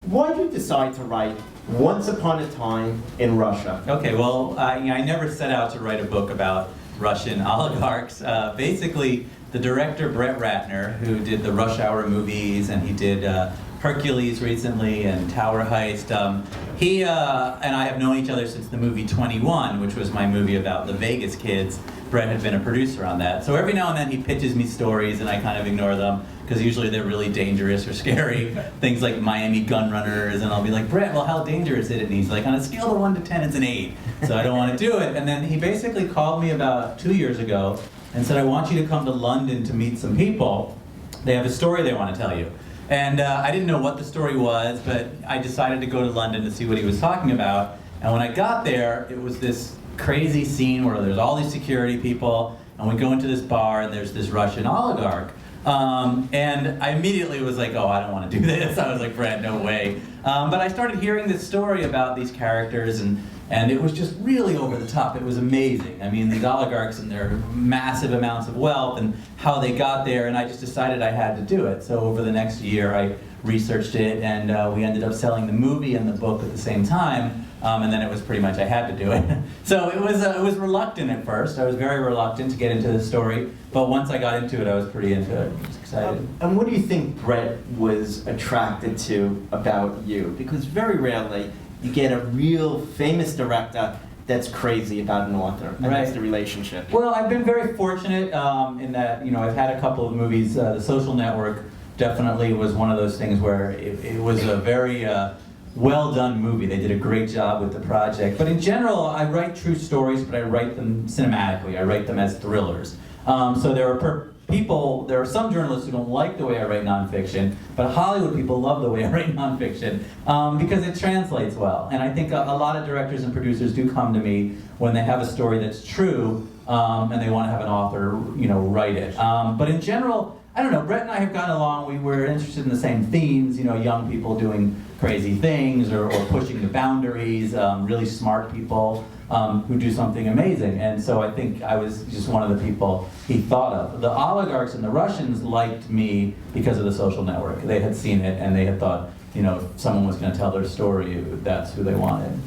why did you decide to write Once Upon a Time in Russia? Okay, well, I never set out to write a book about Russian oligarchs. Basically, the director Brett Ratner, who did the Rush Hour movies, and he did Hercules recently and Tower Heist, he and I have known each other since the movie 21, which was my movie about the Vegas kids. Brett had been a producer on that. So every now and then he pitches me stories and I kind of ignore them, because usually they're really dangerous or scary. Things like Miami gun runners, and I'll be like, Brett, well, how dangerous is it? And he's like, on a scale of 1 to 10, it's an 8. So I don't want to do it. And then he basically called me about 2 years ago and said, I want you to come to London to meet some people. They have a story they want to tell you. And I didn't know what the story was, but I decided to go to London to see what he was talking about. And when I got there, it was this crazy scene where there's all these security people, and we go into this bar, and there's this Russian oligarch. And I immediately was like, oh, I don't want to do this. I was like, Brad, no way. But I started hearing this story about these characters, and it was just really over the top. It was amazing. I mean, these oligarchs and their massive amounts of wealth and how they got there, and I just decided I had to do it. So over the next year, I researched it, and we ended up selling the movie and the book at the same time. And then it was pretty much I had to do it. So it was reluctant at first. I was very reluctant to get into the story, but once I got into it, I was pretty into it. I was excited. And what do you think Brett was attracted to about you? Because very rarely you get a real famous director that's crazy about an author, and that's the relationship. Well, I've been very fortunate in that, I've had a couple of movies. The Social Network definitely was one of those things where it was a very well-done movie. They did a great job with the project. But in general, I write true stories, but I write them cinematically. I write them as thrillers. So there are some journalists who don't like the way I write nonfiction, but Hollywood people love the way I write nonfiction because it translates well. And I think a lot of directors and producers do come to me when they have a story that's true and they want to have an author, write it. But in general, I don't know, Brett and I have gotten along. We were interested in the same themes, young people doing crazy things or pushing the boundaries, really smart people who do something amazing. And so I think I was just one of the people he thought of. The oligarchs and the Russians liked me because of the Social Network. They had seen it and they had thought, if someone was going to tell their story, that's who they wanted.